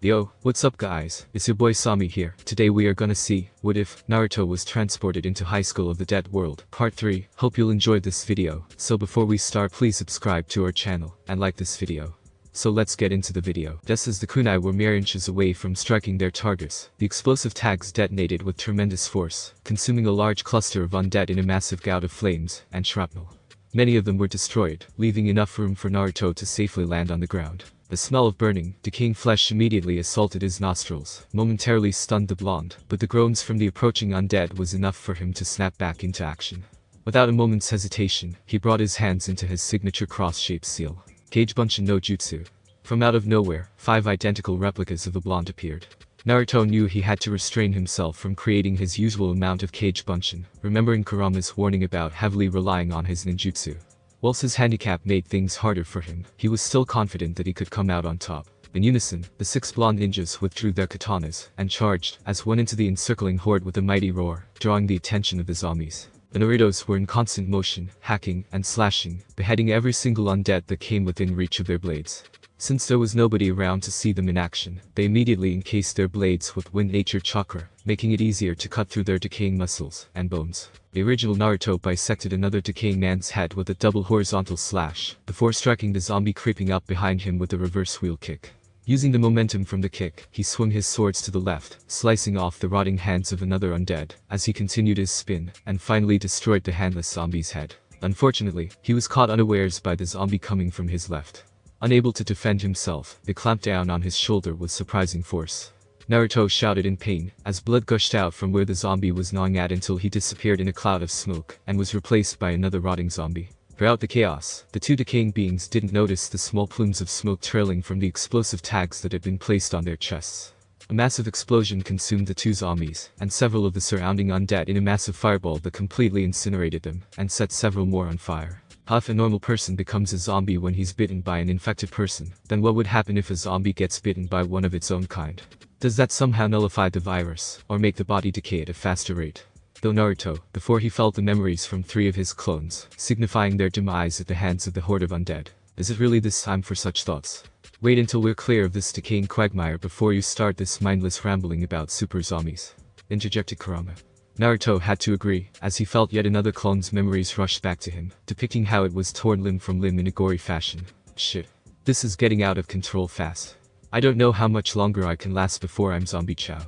Yo, what's up guys, it's your boy Sami here. Today we are gonna see, what if Naruto was transported into High School of the Dead World, Part 3. Hope you'll enjoy this video. So before we start, please subscribe to our channel, and like this video. So let's get into the video. Just as the kunai were mere inches away from striking their targets, the explosive tags detonated with tremendous force, consuming a large cluster of undead in a massive gout of flames and shrapnel. Many of them were destroyed, leaving enough room for Naruto to safely land on the ground. The smell of burning, decaying flesh immediately assaulted his nostrils, momentarily stunned the blonde, but the groans from the approaching undead was enough for him to snap back into action. Without a moment's hesitation, he brought his hands into his signature cross-shaped seal. Kage Bunshin no Jutsu. From out of nowhere, 5 identical replicas of the blonde appeared. Naruto knew he had to restrain himself from creating his usual amount of Kage Bunshin, remembering Kurama's warning about heavily relying on his ninjutsu. Whilst his handicap made things harder for him, he was still confident that he could come out on top. In unison, the 6 blonde ninjas withdrew their katanas and charged as one into the encircling horde with a mighty roar, drawing the attention of the zombies. The Narutos were in constant motion, hacking and slashing, beheading every single undead that came within reach of their blades. Since there was nobody around to see them in action, they immediately encased their blades with wind nature chakra, making it easier to cut through their decaying muscles and bones. The original Naruto bisected another decaying man's head with a double horizontal slash, before striking the zombie creeping up behind him with a reverse wheel kick. Using the momentum from the kick, he swung his swords to the left, slicing off the rotting hands of another undead, as he continued his spin, and finally destroyed the handless zombie's head. Unfortunately, he was caught unawares by the zombie coming from his left. Unable to defend himself, it clamped down on his shoulder with surprising force. Naruto shouted in pain, as blood gushed out from where the zombie was gnawing at until he disappeared in a cloud of smoke, and was replaced by another rotting zombie. Throughout the chaos, the 2 decaying beings didn't notice the small plumes of smoke trailing from the explosive tags that had been placed on their chests. A massive explosion consumed the 2 zombies, and several of the surrounding undead in a massive fireball that completely incinerated them, and set several more on fire. If a normal person becomes a zombie when he's bitten by an infected person, then what would happen if a zombie gets bitten by one of its own kind? Does that somehow nullify the virus, or make the body decay at a faster rate? Though Naruto, before he felt the memories from 3 of his clones, signifying their demise at the hands of the horde of undead. Is it really this time for such thoughts? Wait until we're clear of this decaying quagmire before you start this mindless rambling about super zombies. Interjected Kurama. Naruto had to agree, as he felt yet another clone's memories rush back to him, depicting how it was torn limb from limb in a gory fashion. Shit. This is getting out of control fast. I don't know how much longer I can last before I'm zombie chow.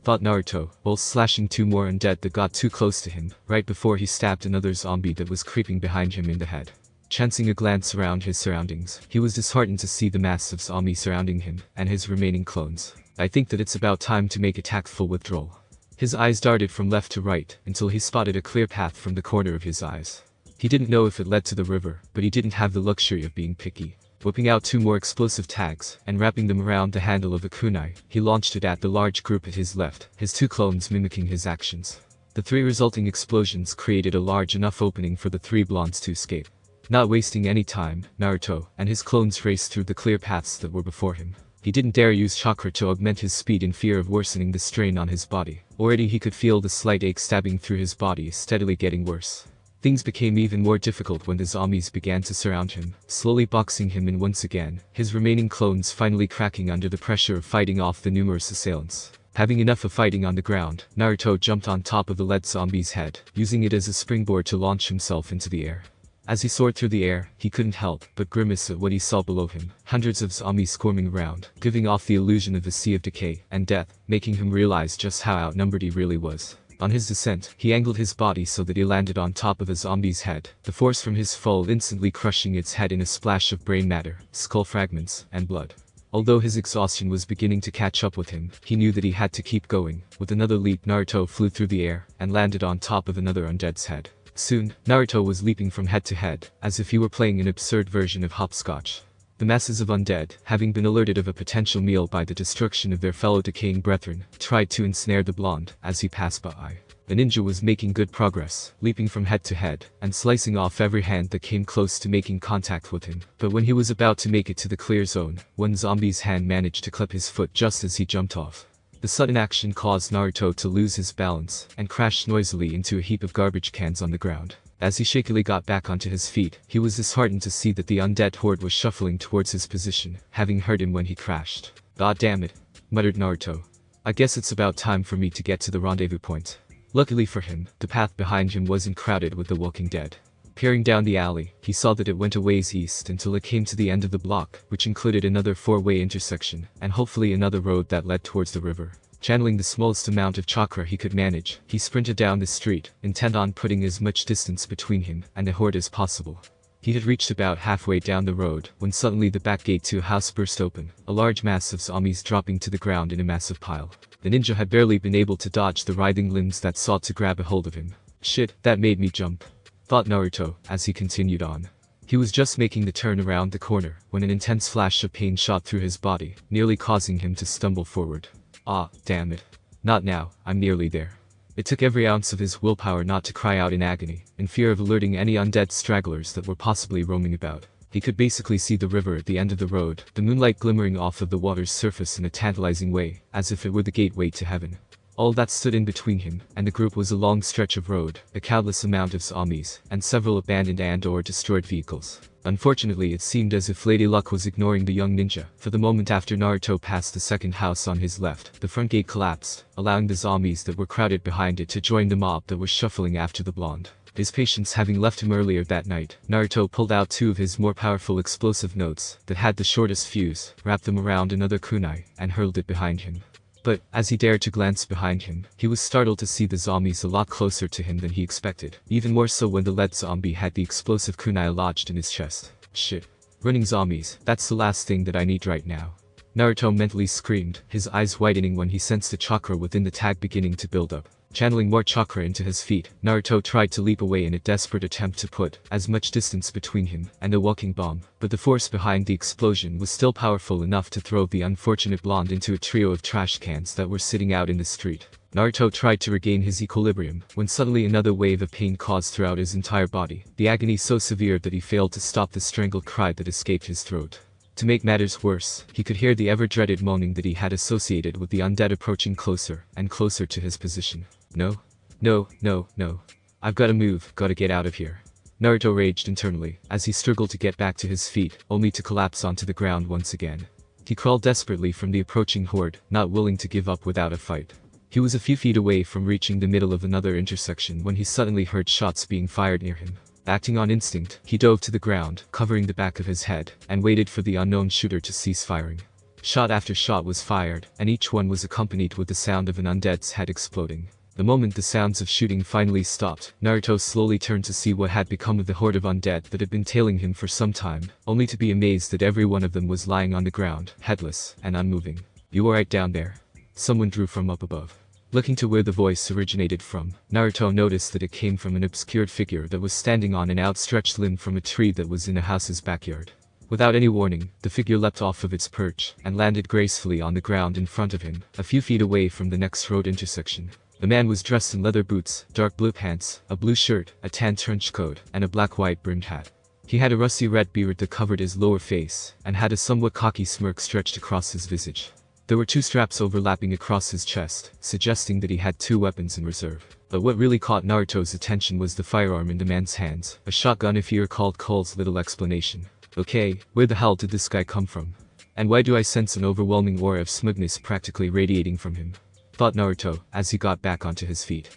Thought Naruto, while slashing 2 more undead that got too close to him, right before he stabbed another zombie that was creeping behind him in the head. Chancing a glance around his surroundings, he was disheartened to see the mass of zombies surrounding him, and his remaining clones. I think that it's about time to make a tactful withdrawal. His eyes darted from left to right, until he spotted a clear path from the corner of his eyes. He didn't know if it led to the river, but he didn't have the luxury of being picky. Whipping out 2 more explosive tags, and wrapping them around the handle of the kunai, he launched it at the large group at his left, his 2 clones mimicking his actions. The 3 resulting explosions created a large enough opening for the 3 blondes to escape. Not wasting any time, Naruto and his clones raced through the clear paths that were before him. He didn't dare use chakra to augment his speed in fear of worsening the strain on his body. Already he could feel the slight ache stabbing through his body steadily getting worse. Things became even more difficult when the zombies began to surround him, slowly boxing him in once again, his remaining clones finally cracking under the pressure of fighting off the numerous assailants. Having enough of fighting on the ground, Naruto jumped on top of the lead zombie's head, using it as a springboard to launch himself into the air. As he soared through the air, he couldn't help but grimace at what he saw below him. Hundreds of zombies swarming around, giving off the illusion of a sea of decay and death, making him realize just how outnumbered he really was. On his descent, he angled his body so that he landed on top of a zombie's head, the force from his fall instantly crushing its head in a splash of brain matter, skull fragments, and blood. Although his exhaustion was beginning to catch up with him, he knew that he had to keep going. With another leap, Naruto flew through the air and landed on top of another undead's head. Soon, Naruto was leaping from head to head, as if he were playing an absurd version of hopscotch. The masses of undead, having been alerted of a potential meal by the destruction of their fellow decaying brethren, tried to ensnare the blonde as he passed by. The ninja was making good progress, leaping from head to head, and slicing off every hand that came close to making contact with him. But when he was about to make it to the clear zone, one zombie's hand managed to clip his foot just as he jumped off. The sudden action caused Naruto to lose his balance, and crash noisily into a heap of garbage cans on the ground. As he shakily got back onto his feet, he was disheartened to see that the undead horde was shuffling towards his position, having heard him when he crashed. God damn it. muttered Naruto. I guess it's about time for me to get to the rendezvous point. Luckily for him, the path behind him wasn't crowded with the walking dead. Peering down the alley, he saw that it went a ways east until it came to the end of the block, which included another four-way intersection, and hopefully another road that led towards the river. Channeling the smallest amount of chakra he could manage, he sprinted down the street, intent on putting as much distance between him and the horde as possible. He had reached about halfway down the road, when suddenly the back gate to a house burst open, a large mass of zombies dropping to the ground in a massive pile. The ninja had barely been able to dodge the writhing limbs that sought to grab a hold of him. Shit, that made me jump, thought Naruto, as he continued on. He was just making the turn around the corner, when an intense flash of pain shot through his body, nearly causing him to stumble forward. Ah, damn it. Not now, I'm nearly there. It took every ounce of his willpower not to cry out in agony, in fear of alerting any undead stragglers that were possibly roaming about. He could basically see the river at the end of the road, the moonlight glimmering off of the water's surface in a tantalizing way, as if it were the gateway to heaven. All that stood in between him and the group was a long stretch of road, a countless amount of zombies, and several abandoned and/or destroyed vehicles. Unfortunately, it seemed as if Lady Luck was ignoring the young ninja, for the moment after Naruto passed the second house on his left, the front gate collapsed, allowing the zombies that were crowded behind it to join the mob that was shuffling after the blonde. His patience having left him earlier that night, Naruto pulled out two of his more powerful explosive notes that had the shortest fuse, wrapped them around another kunai, and hurled it behind him. But, as he dared to glance behind him, he was startled to see the zombies a lot closer to him than he expected, even more so when the lead zombie had the explosive kunai lodged in his chest. Shit. Running zombies, that's the last thing that I need right now. Naruto mentally screamed, his eyes widening when he sensed the chakra within the tag beginning to build up. Channeling more chakra into his feet, Naruto tried to leap away in a desperate attempt to put as much distance between him and the walking bomb, but the force behind the explosion was still powerful enough to throw the unfortunate blonde into a trio of trash cans that were sitting out in the street. Naruto tried to regain his equilibrium, when suddenly another wave of pain caused throughout his entire body, the agony so severe that he failed to stop the strangled cry that escaped his throat. To make matters worse, he could hear the ever-dreaded moaning that he had associated with the undead approaching closer and closer to his position. No. No, no, no. I've gotta move, gotta get out of here. Naruto raged internally, as he struggled to get back to his feet, only to collapse onto the ground once again. He crawled desperately from the approaching horde, not willing to give up without a fight. He was a few feet away from reaching the middle of another intersection when he suddenly heard shots being fired near him. Acting on instinct, he dove to the ground, covering the back of his head, and waited for the unknown shooter to cease firing. Shot after shot was fired, and each one was accompanied with the sound of an undead's head exploding. The moment the sounds of shooting finally stopped, Naruto slowly turned to see what had become of the horde of undead that had been tailing him for some time, only to be amazed that every one of them was lying on the ground, headless and unmoving. "You alright down there?" Someone drew from up above. Looking to where the voice originated from, Naruto noticed that it came from an obscured figure that was standing on an outstretched limb from a tree that was in a house's backyard. Without any warning, the figure leapt off of its perch and landed gracefully on the ground in front of him, a few feet away from the next road intersection. The man was dressed in leather boots, dark blue pants, a blue shirt, a tan trench coat, and a black-white brimmed hat. He had a rusty red beard that covered his lower face, and had a somewhat cocky smirk stretched across his visage. There were two straps overlapping across his chest, suggesting that he had two weapons in reserve. But what really caught Naruto's attention was the firearm in the man's hands, a shotgun if he recalled Cole's little explanation. Okay, where the hell did this guy come from? And why do I sense an overwhelming aura of smugness practically radiating from him? Thought Naruto, as he got back onto his feet.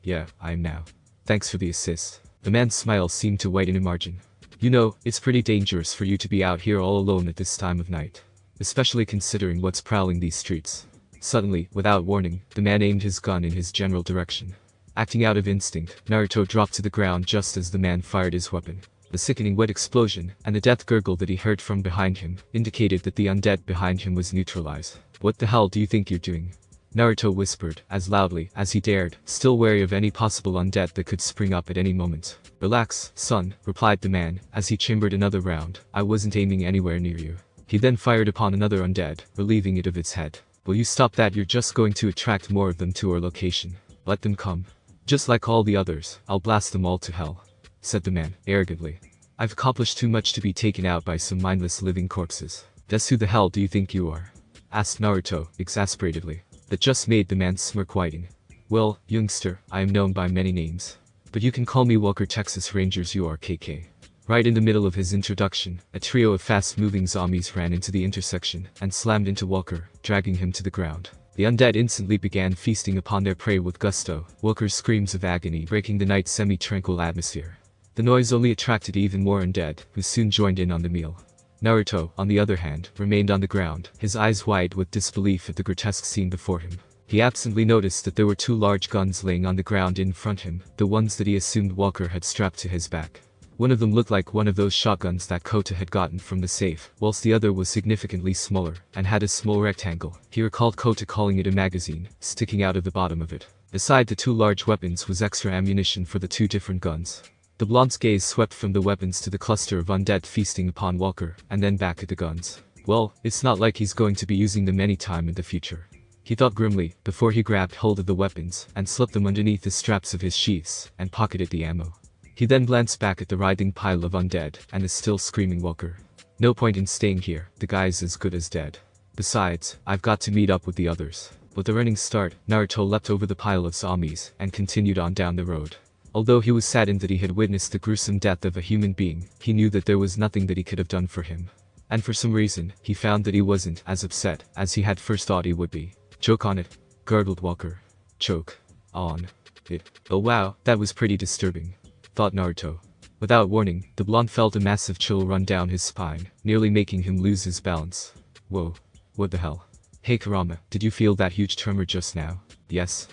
Yeah, I am now. Thanks for the assist. The man's smile seemed to widen a margin. You know, it's pretty dangerous for you to be out here all alone at this time of night. Especially considering what's prowling these streets. Suddenly, without warning, the man aimed his gun in his general direction. Acting out of instinct, Naruto dropped to the ground just as the man fired his weapon. The sickening wet explosion, and the death gurgle that he heard from behind him, indicated that the undead behind him was neutralized. What the hell do you think you're doing? Naruto whispered, as loudly as he dared, still wary of any possible undead that could spring up at any moment. Relax, son, replied the man, as he chambered another round. I wasn't aiming anywhere near you. He then fired upon another undead, relieving it of its head. Will you stop that? You're just going to attract more of them to our location. Let them come. Just like all the others, I'll blast them all to hell, said the man, arrogantly. I've accomplished too much to be taken out by some mindless living corpses. That's who the hell do you think you are? Asked Naruto, exasperatedly. That just made the man's smirk widen. Well, youngster, I am known by many names. But you can call me Walker Texas Rangers URKK. Right in the middle of his introduction, a trio of fast-moving zombies ran into the intersection and slammed into Walker, dragging him to the ground. The undead instantly began feasting upon their prey with gusto, Walker's screams of agony breaking the night's semi-tranquil atmosphere. The noise only attracted even more undead, who soon joined in on the meal. Naruto, on the other hand, remained on the ground, his eyes wide with disbelief at the grotesque scene before him. He absently noticed that there were two large guns laying on the ground in front of him, the ones that he assumed Walker had strapped to his back. One of them looked like one of those shotguns that Kota had gotten from the safe, whilst the other was significantly smaller, and had a small rectangle. He recalled Kota calling it a magazine, sticking out of the bottom of it. Beside the two large weapons was extra ammunition for the two different guns. The blonde's gaze swept from the weapons to the cluster of undead feasting upon Walker, and then back at the guns. Well, it's not like he's going to be using them any time in the future, he thought grimly, before he grabbed hold of the weapons, and slipped them underneath the straps of his sheaths, and pocketed the ammo. He then glanced back at the writhing pile of undead, and the still screaming Walker. No point in staying here, the guy's as good as dead. Besides, I've got to meet up with the others. With a running start, Naruto leapt over the pile of zombies, and continued on down the road. Although he was saddened that he had witnessed the gruesome death of a human being, he knew that there was nothing that he could have done for him. And for some reason, he found that he wasn't as upset as he had first thought he would be. Choke on it, gurgled Walker. Choke on it. Oh wow, that was pretty disturbing, thought Naruto. Without warning, the blonde felt a massive chill run down his spine, nearly making him lose his balance. Whoa. What the hell? Hey Kurama, did you feel that huge tremor just now? Yes,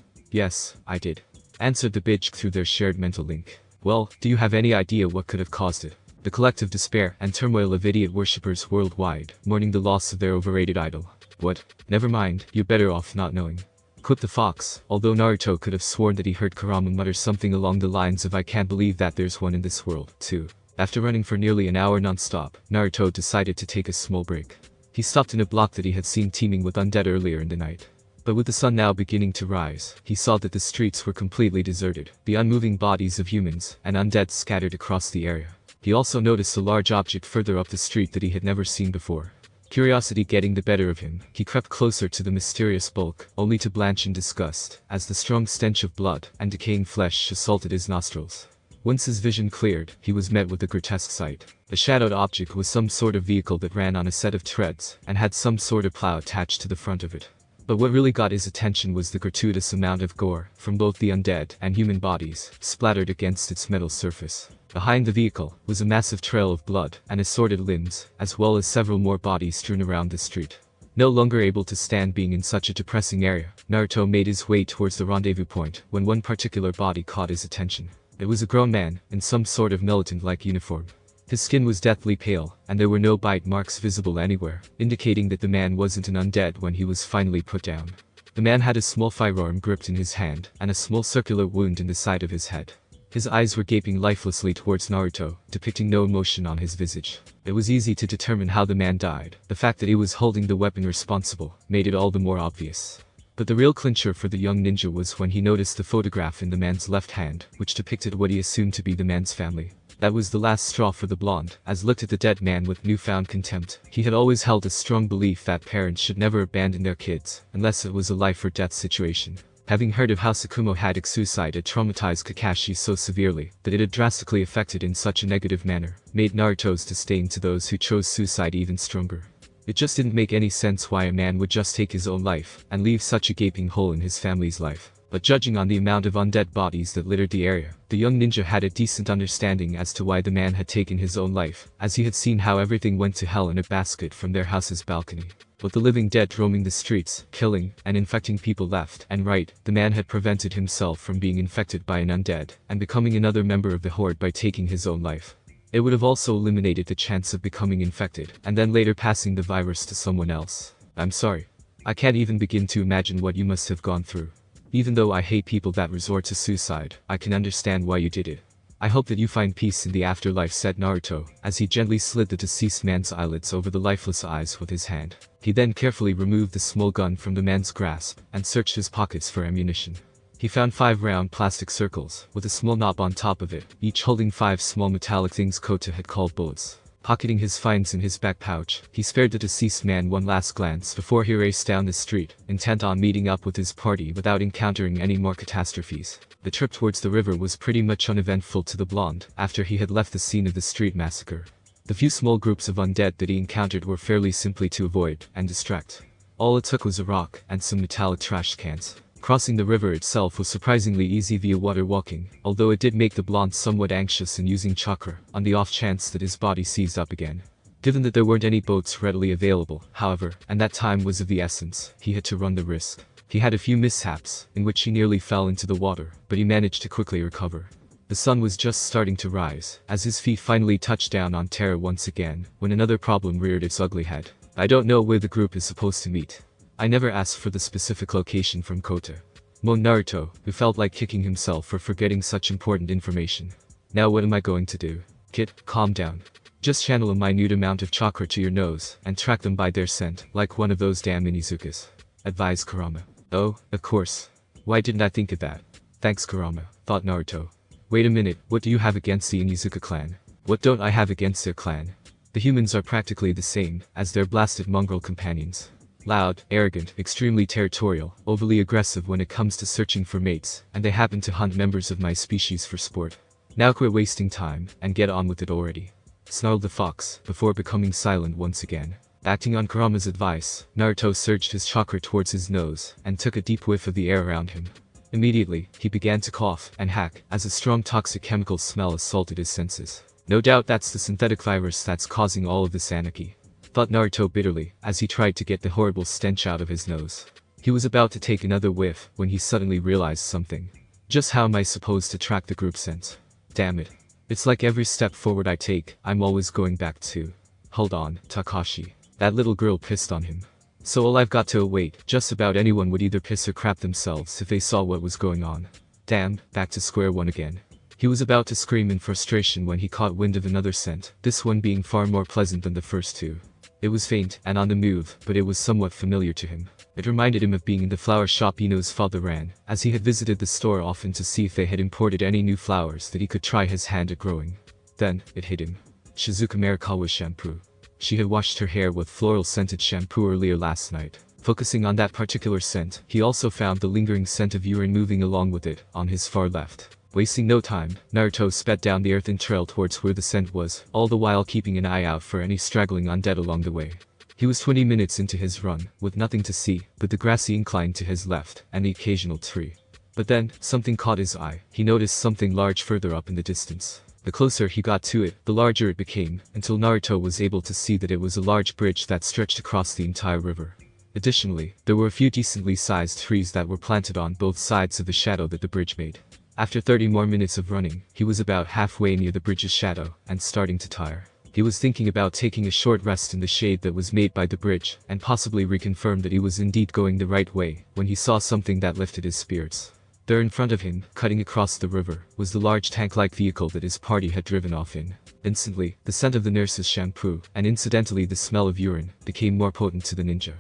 I did, answered the bitch through their shared mental link. Well, do you have any idea what could have caused it? The collective despair and turmoil of idiot worshippers worldwide, mourning the loss of their overrated idol. What? Never mind, you're better off not knowing, quipped the fox, although Naruto could have sworn that he heard Kurama mutter something along the lines of I can't believe that there's one in this world, too. After running for nearly an hour non-stop, Naruto decided to take a small break. He stopped in a block that he had seen teeming with undead earlier in the night. But with the sun now beginning to rise, he saw that the streets were completely deserted, the unmoving bodies of humans and undead scattered across the area. He also noticed a large object further up the street that he had never seen before. Curiosity getting the better of him, he crept closer to the mysterious bulk, only to blanch in disgust, as the strong stench of blood and decaying flesh assaulted his nostrils. Once his vision cleared, he was met with a grotesque sight. The shadowed object was some sort of vehicle that ran on a set of treads, and had some sort of plow attached to the front of it. But what really got his attention was the gratuitous amount of gore, from both the undead and human bodies, splattered against its metal surface. Behind the vehicle was a massive trail of blood and assorted limbs, as well as several more bodies strewn around the street. No longer able to stand being in such a depressing area, Naruto made his way towards the rendezvous point when one particular body caught his attention. It was a grown man, in some sort of militant-like uniform. His skin was deathly pale, and there were no bite marks visible anywhere, indicating that the man wasn't an undead when he was finally put down. The man had a small firearm gripped in his hand, and a small circular wound in the side of his head. His eyes were gaping lifelessly towards Naruto, depicting no emotion on his visage. It was easy to determine how the man died. The fact that he was holding the weapon responsible made it all the more obvious. But the real clincher for the young ninja was when he noticed the photograph in the man's left hand, which depicted what he assumed to be the man's family. That was the last straw for the blonde, as looked at the dead man with newfound contempt. He had always held a strong belief that parents should never abandon their kids, unless it was a life or death situation. Having heard of how Tsukumo Haddock suicide had traumatized Kakashi so severely that it had drastically affected in such a negative manner, made Naruto's disdain to those who chose suicide even stronger. It just didn't make any sense why a man would just take his own life and leave such a gaping hole in his family's life. But judging on the amount of undead bodies that littered the area, the young ninja had a decent understanding as to why the man had taken his own life, as he had seen how everything went to hell in a basket from their house's balcony. With the living dead roaming the streets, killing and infecting people left and right, the man had prevented himself from being infected by an undead and becoming another member of the horde by taking his own life. It would have also eliminated the chance of becoming infected and then later passing the virus to someone else. I'm sorry. I can't even begin to imagine what you must have gone through. Even though I hate people that resort to suicide, I can understand why you did it. I hope that you find peace in the afterlife, said Naruto, as he gently slid the deceased man's eyelids over the lifeless eyes with his hand. He then carefully removed the small gun from the man's grasp and searched his pockets for ammunition. He found 5 round plastic circles, with a small knob on top of it, each holding 5 small metallic things Kota had called bullets. Pocketing his finds in his back pouch, he spared the deceased man one last glance before he raced down the street, intent on meeting up with his party without encountering any more catastrophes. The trip towards the river was pretty much uneventful to the blonde after he had left the scene of the street massacre. The few small groups of undead that he encountered were fairly simply to avoid and distract. All it took was a rock and some metallic trash cans. Crossing the river itself was surprisingly easy via water walking, although it did make the blonde somewhat anxious in using chakra, on the off chance that his body seized up again. Given that there weren't any boats readily available, however, and that time was of the essence, he had to run the risk. He had a few mishaps, in which he nearly fell into the water, but he managed to quickly recover. The sun was just starting to rise, as his feet finally touched down on terra once again, when another problem reared its ugly head. I don't know where the group is supposed to meet. I never asked for the specific location from Kota, moaned Naruto, who felt like kicking himself for forgetting such important information. Now what am I going to do? Kid, calm down. Just channel a minute amount of chakra to your nose, and track them by their scent, like one of those damn Inizukas, advised Kurama. Oh, of course. Why didn't I think of that? Thanks Kurama, thought Naruto. Wait a minute, what do you have against the Inizuka clan? What don't I have against their clan? The humans are practically the same as their blasted mongrel companions. Loud, arrogant, extremely territorial, overly aggressive when it comes to searching for mates, and they happen to hunt members of my species for sport. Now quit wasting time, and get on with it already. Snarled the fox, before becoming silent once again. Acting on Kurama's advice, Naruto surged his chakra towards his nose, and took a deep whiff of the air around him. Immediately, he began to cough and hack, as a strong toxic chemical smell assaulted his senses. No doubt that's the synthetic virus that's causing all of this anarchy, thought Naruto bitterly, as he tried to get the horrible stench out of his nose. He was about to take another whiff when he suddenly realized something. Just how am I supposed to track the group sense? Damn it. It's like every step forward I take, I'm always going back to. Hold on, Takashi. That little girl pissed on him. So all I've got to await, just about anyone would either piss or crap themselves if they saw what was going on. Damn, back to square one again. He was about to scream in frustration when he caught wind of another scent, this one being far more pleasant than the first two. It was faint and on the move, but it was somewhat familiar to him. It reminded him of being in the flower shop Ino's father ran, as he had visited the store often to see if they had imported any new flowers that he could try his hand at growing. Then, it hit him. Shizuka Marikawa's shampoo. She had washed her hair with floral-scented shampoo earlier last night. Focusing on that particular scent, he also found the lingering scent of urine moving along with it, on his far left. Wasting no time, Naruto sped down the earthen trail towards where the scent was, all the while keeping an eye out for any straggling undead along the way. He was 20 minutes into his run, with nothing to see but the grassy incline to his left and the occasional tree. But then, something caught his eye. He noticed something large further up in the distance. The closer he got to it, the larger it became, until Naruto was able to see that it was a large bridge that stretched across the entire river. Additionally, there were a few decently sized trees that were planted on both sides of the shadow that the bridge made. After 30 more minutes of running, he was about halfway near the bridge's shadow, and starting to tire. He was thinking about taking a short rest in the shade that was made by the bridge, and possibly reconfirm that he was indeed going the right way, when he saw something that lifted his spirits. There in front of him, cutting across the river, was the large tank-like vehicle that his party had driven off in. Instantly, the scent of the nurse's shampoo, and incidentally the smell of urine, became more potent to the ninja.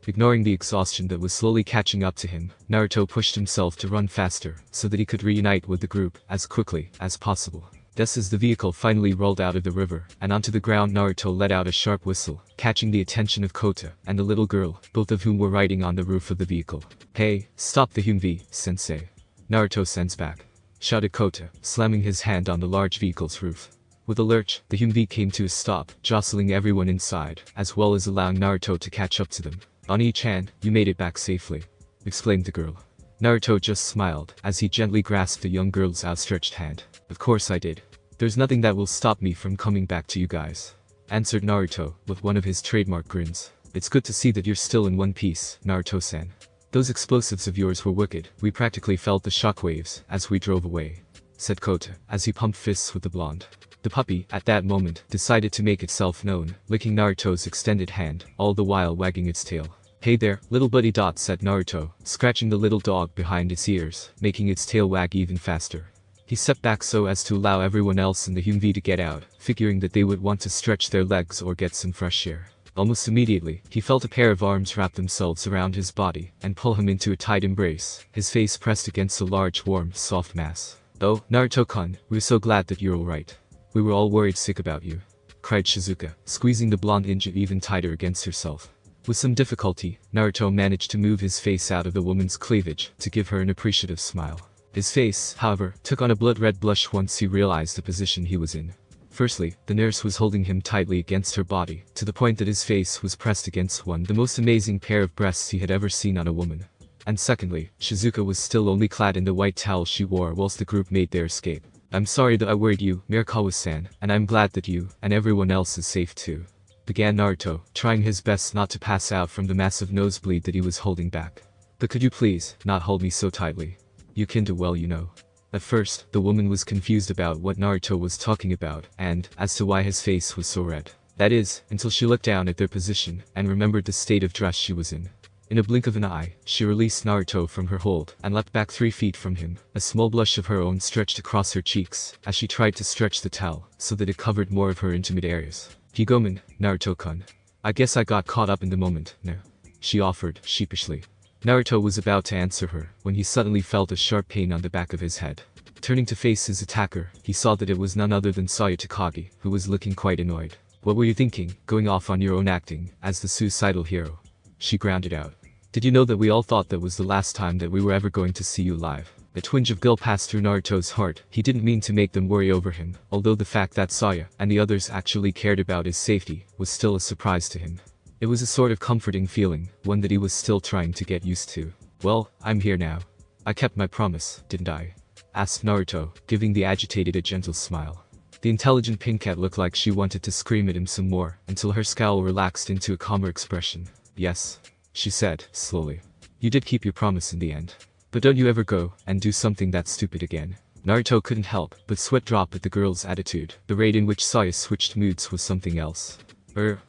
Ignoring the exhaustion that was slowly catching up to him, Naruto pushed himself to run faster, so that he could reunite with the group as quickly as possible. Just as the vehicle finally rolled out of the river, and onto the ground, Naruto let out a sharp whistle, catching the attention of Kota and the little girl, both of whom were riding on the roof of the vehicle. Hey, stop the Humvee, sensei. Naruto sends back, shouted Kota, slamming his hand on the large vehicle's roof. With a lurch, the Humvee came to a stop, jostling everyone inside, as well as allowing Naruto to catch up to them. Oni-chan, you made it back safely, exclaimed the girl. Naruto just smiled, as he gently grasped the young girl's outstretched hand. Of course I did. There's nothing that will stop me from coming back to you guys, answered Naruto, with one of his trademark grins. It's good to see that you're still in one piece, Naruto-san. Those explosives of yours were wicked. We practically felt the shockwaves as we drove away, said Kota, as he pumped fists with the blonde. The puppy, at that moment, decided to make itself known, licking Naruto's extended hand, all the while wagging its tail. Hey there, little buddy, said Naruto, scratching the little dog behind its ears, making its tail wag even faster. He stepped back so as to allow everyone else in the Humvee to get out, figuring that they would want to stretch their legs or get some fresh air. Almost immediately, he felt a pair of arms wrap themselves around his body and pull him into a tight embrace, his face pressed against a large, warm, soft mass. Oh, Naruto-kun, we're so glad that you're alright. We were all worried sick about you. cried Shizuka, squeezing the blonde ninja even tighter against herself. With some difficulty, Naruto managed to move his face out of the woman's cleavage to give her an appreciative smile. His face, however, took on a blood-red blush once he realized the position he was in. Firstly, the nurse was holding him tightly against her body, to the point that his face was pressed against the most amazing pair of breasts he had ever seen on a woman. And secondly, Shizuka was still only clad in the white towel she wore whilst the group made their escape. "I'm sorry that I worried you, Mirakawa-san, and I'm glad that you, and everyone else is safe too," began Naruto, trying his best not to pass out from the massive nosebleed that he was holding back. "But could you please, not hold me so tightly? You can do well, you know." At first, the woman was confused about what Naruto was talking about, and as to why his face was so red. That is, until she looked down at their position, and remembered the state of dress she was in. In a blink of an eye, she released Naruto from her hold, and leapt back 3 feet from him. A small blush of her own stretched across her cheeks, as she tried to stretch the towel, so that it covered more of her intimate areas. "Higomen, Naruto-kun. I guess I got caught up in the moment, no?" she offered, sheepishly. Naruto was about to answer her, when he suddenly felt a sharp pain on the back of his head. Turning to face his attacker, he saw that it was none other than Saya Takagi, who was looking quite annoyed. "What were you thinking, going off on your own acting, as the suicidal hero?" she grounded out. "Did you know that we all thought that was the last time that we were ever going to see you live?" A twinge of guilt passed through Naruto's heart. He didn't mean to make them worry over him, although the fact that Saya and the others actually cared about his safety was still a surprise to him. It was a sort of comforting feeling, one that he was still trying to get used to. "Well, I'm here now. I kept my promise, didn't I?" asked Naruto, giving the agitated a gentle smile. The intelligent pink cat looked like she wanted to scream at him some more, until her scowl relaxed into a calmer expression. "Yes," she said, slowly. "You did keep your promise in the end. But don't you ever go and do something that stupid again." Naruto couldn't help but sweat drop at the girl's attitude. The rate in which Saya switched moods was something else.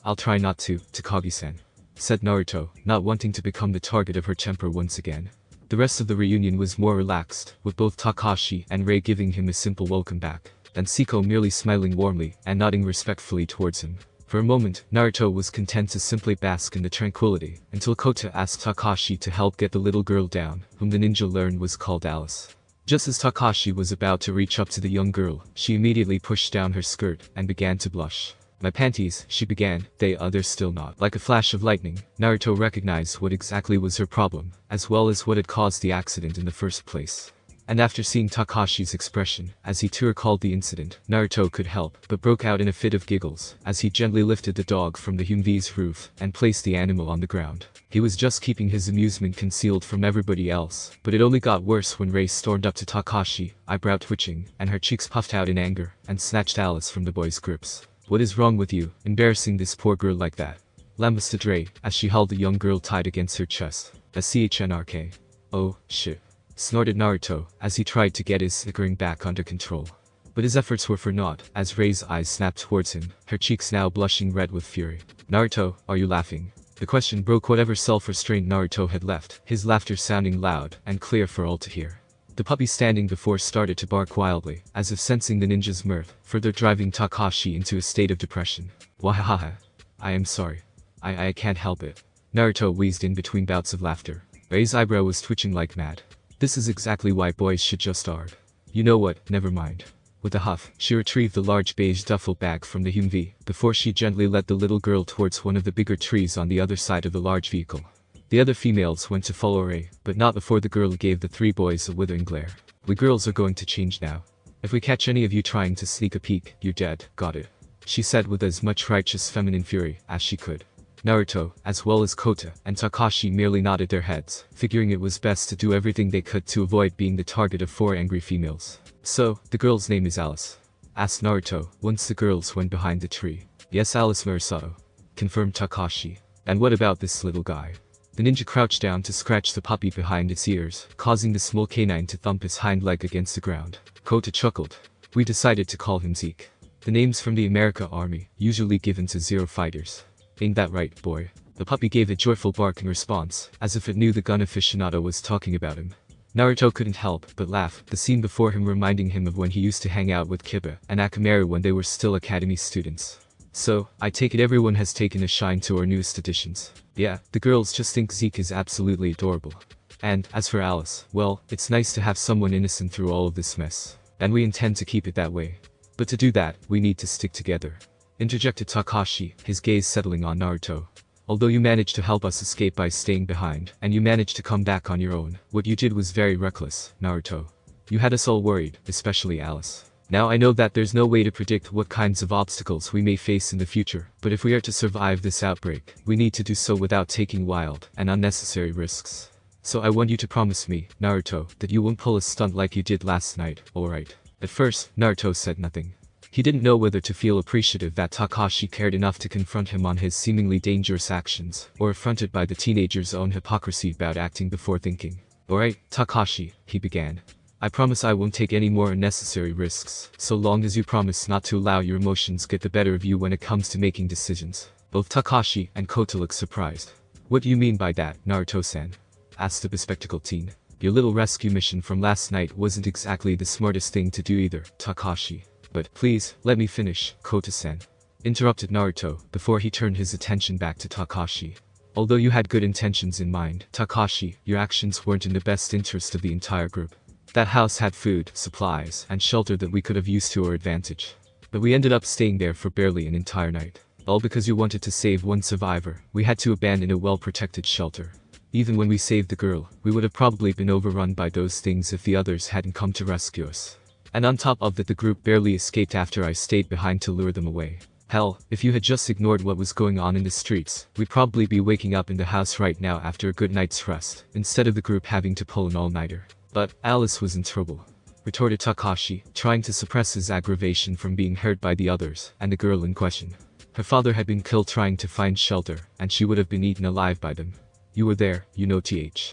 I'll try not to, Takagi-san," said Naruto, not wanting to become the target of her temper once again. The rest of the reunion was more relaxed, with both Takashi and Rei giving him a simple welcome back, and Siko merely smiling warmly and nodding respectfully towards him. For a moment, Naruto was content to simply bask in the tranquility, until Kota asked Takashi to help get the little girl down, whom the ninja learned was called Alice. Just as Takashi was about to reach up to the young girl, she immediately pushed down her skirt and began to blush. "My panties," she began, they're still not." Like a flash of lightning, Naruto recognized what exactly was her problem, as well as what had caused the accident in the first place. And after seeing Takashi's expression, as he too recalled the incident, Naruto could help but broke out in a fit of giggles, as he gently lifted the dog from the Humvee's roof and placed the animal on the ground. He was just keeping his amusement concealed from everybody else, but it only got worse when Rei stormed up to Takashi, eyebrow twitching, and her cheeks puffed out in anger, and snatched Alice from the boy's grips. "What is wrong with you, embarrassing this poor girl like that?" lambasted Rei, as she held the young girl tight against her chest. A CHNRK. "Oh, shit," snorted Naruto, as he tried to get his snickering back under control. But his efforts were for naught, as Rei's eyes snapped towards him, her cheeks now blushing red with fury. "Naruto, are you laughing?" The question broke whatever self-restraint Naruto had left, his laughter sounding loud and clear for all to hear. The puppy standing before started to bark wildly, as if sensing the ninja's mirth, further driving Takashi into a state of depression. "Wahahaha. I am sorry. I can't help it." Naruto wheezed in between bouts of laughter. Rei's eyebrow was twitching like mad. "This is exactly why boys should just art. You know what, never mind." With a huff, she retrieved the large beige duffel bag from the Humvee, before she gently led the little girl towards one of the bigger trees on the other side of the large vehicle. The other females went to follow Rei, but not before the girl gave the 3 boys a withering glare. "We girls are going to change now. If we catch any of you trying to sneak a peek, you're dead, got it?" she said with as much righteous feminine fury as she could. Naruto, as well as Kota and Takashi merely nodded their heads, figuring it was best to do everything they could to avoid being the target of 4 angry females. "So, the girl's name is Alice?" asked Naruto, once the girls went behind the tree. "Yes, Alice Murasato," confirmed Takashi. "And what about this little guy?" The ninja crouched down to scratch the puppy behind its ears, causing the small canine to thump his hind leg against the ground. Kota chuckled. "We decided to call him Zeke. The name's from the America Army, usually given to Zero fighters. Ain't that right, boy?" The puppy gave a joyful bark in response, as if it knew the gun aficionado was talking about him. Naruto couldn't help but laugh, the scene before him reminding him of when he used to hang out with Kiba and Akamaru when they were still academy students. "So, I take it everyone has taken a shine to our newest additions." "Yeah, the girls just think Zeke is absolutely adorable. And, as for Alice, well, it's nice to have someone innocent through all of this mess. And we intend to keep it that way. But to do that, we need to stick together. interjected Takashi, his gaze settling on Naruto. Although you managed to help us escape by staying behind, and you managed to come back on your own, what you did was very reckless, Naruto. You had us all worried, especially Alice. Now I know that there's no way to predict what kinds of obstacles we may face in the future, but if we are to survive this outbreak, we need to do so without taking wild and unnecessary risks. So I want you to promise me, Naruto, that you won't pull a stunt like you did last night, alright? At first, Naruto said nothing. He didn't know whether to feel appreciative that Takashi cared enough to confront him on his seemingly dangerous actions, or affronted by the teenager's own hypocrisy about acting before thinking. Alright, Takashi, he began. I promise I won't take any more unnecessary risks, so long as you promise not to allow your emotions get the better of you when it comes to making decisions. Both Takashi and Kota looked surprised. What do you mean by that, Naruto-san? Asked the bespectacled teen. Your little rescue mission from last night wasn't exactly the smartest thing to do either, Takashi. But please, let me finish, Kota-san. Interrupted Naruto, before he turned his attention back to Takashi. Although you had good intentions in mind, Takashi, your actions weren't in the best interest of the entire group. That house had food, supplies, and shelter that we could have used to our advantage. But we ended up staying there for barely an entire night. All because you wanted to save one survivor, we had to abandon a well-protected shelter. Even when we saved the girl, we would have probably been overrun by those things if the others hadn't come to rescue us. And on top of that, the group barely escaped after I stayed behind to lure them away. Hell, if you had just ignored what was going on in the streets, we'd probably be waking up in the house right now after a good night's rest, instead of the group having to pull an all-nighter. But Alice was in trouble, retorted Takashi, trying to suppress his aggravation from being hurt by the others and the girl in question. Her father had been killed trying to find shelter, and she would have been eaten alive by them. You were there, you know.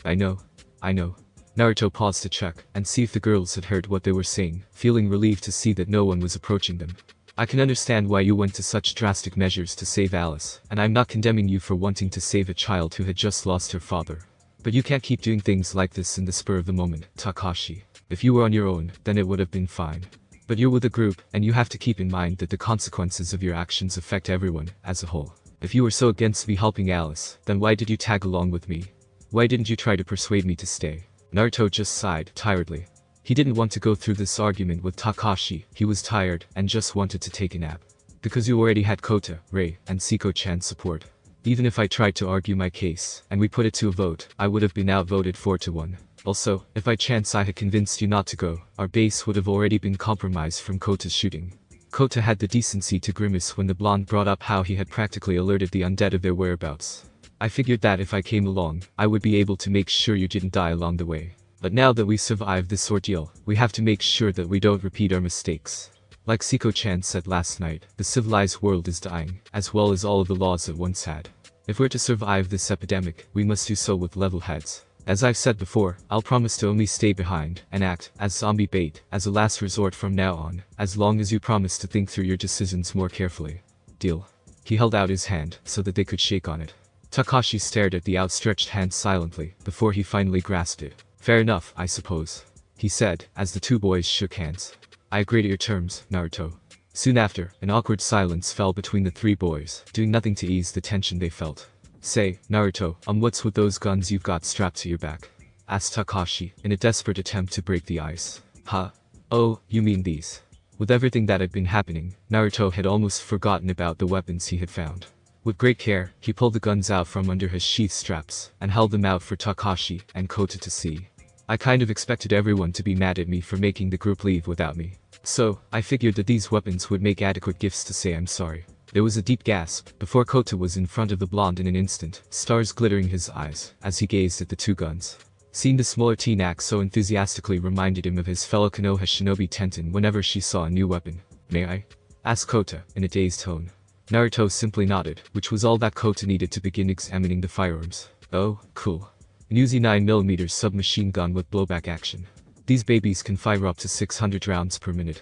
I know. Naruto paused to check and see if the girls had heard what they were saying, feeling relieved to see that no one was approaching them. I can understand why you went to such drastic measures to save Alice, and I'm not condemning you for wanting to save a child who had just lost her father. But you can't keep doing things like this in the spur of the moment, Takashi. If you were on your own, then it would have been fine. But you're with a group, and you have to keep in mind that the consequences of your actions affect everyone, as a whole. If you were so against me helping Alice, then why did you tag along with me? Why didn't you try to persuade me to stay? Naruto just sighed, tiredly. He didn't want to go through this argument with Takashi, he was tired, and just wanted to take a nap. Because you already had Kota, Rei, and Siko-chan's support. Even if I tried to argue my case, and we put it to a vote, I would have been outvoted 4-1. Also, if by chance I had convinced you not to go, our base would have already been compromised from Kota's shooting. Kota had the decency to grimace when the blonde brought up how he had practically alerted the undead of their whereabouts. I figured that if I came along, I would be able to make sure you didn't die along the way. But now that we survived this ordeal, we have to make sure that we don't repeat our mistakes. Like Siko-chan said last night, the civilized world is dying, as well as all of the laws it once had. If we're to survive this epidemic, we must do so with level heads. As I've said before, I'll promise to only stay behind and act as zombie bait as a last resort from now on, as long as you promise to think through your decisions more carefully. Deal? He held out his hand so that they could shake on it. Takashi stared at the outstretched hand silently before he finally grasped it. Fair enough, I suppose, he said, as the two boys shook hands. I agree to your terms, Naruto. Soon after, an awkward silence fell between the three boys, doing nothing to ease the tension they felt. Say, Naruto, what's with those guns you've got strapped to your back? Asked Takashi, in a desperate attempt to break the ice. Huh? Oh, you mean these? With everything that had been happening, Naruto had almost forgotten about the weapons he had found. With great care, he pulled the guns out from under his sheath straps, and held them out for Takashi and Kota to see. I kind of expected everyone to be mad at me for making the group leave without me. So, I figured that these weapons would make adequate gifts to say I'm sorry. There was a deep gasp, before Kota was in front of the blonde in an instant, stars glittering his eyes, as he gazed at the two guns. Seeing the smaller teen act so enthusiastically reminded him of his fellow Konoha shinobi Tenten whenever she saw a new weapon. May I? Asked Kota, in a dazed tone. Naruto simply nodded, which was all that Kota needed to begin examining the firearms. Oh, cool. An Uzi 9mm submachine gun with blowback action. These babies can fire up to 600 rounds per minute.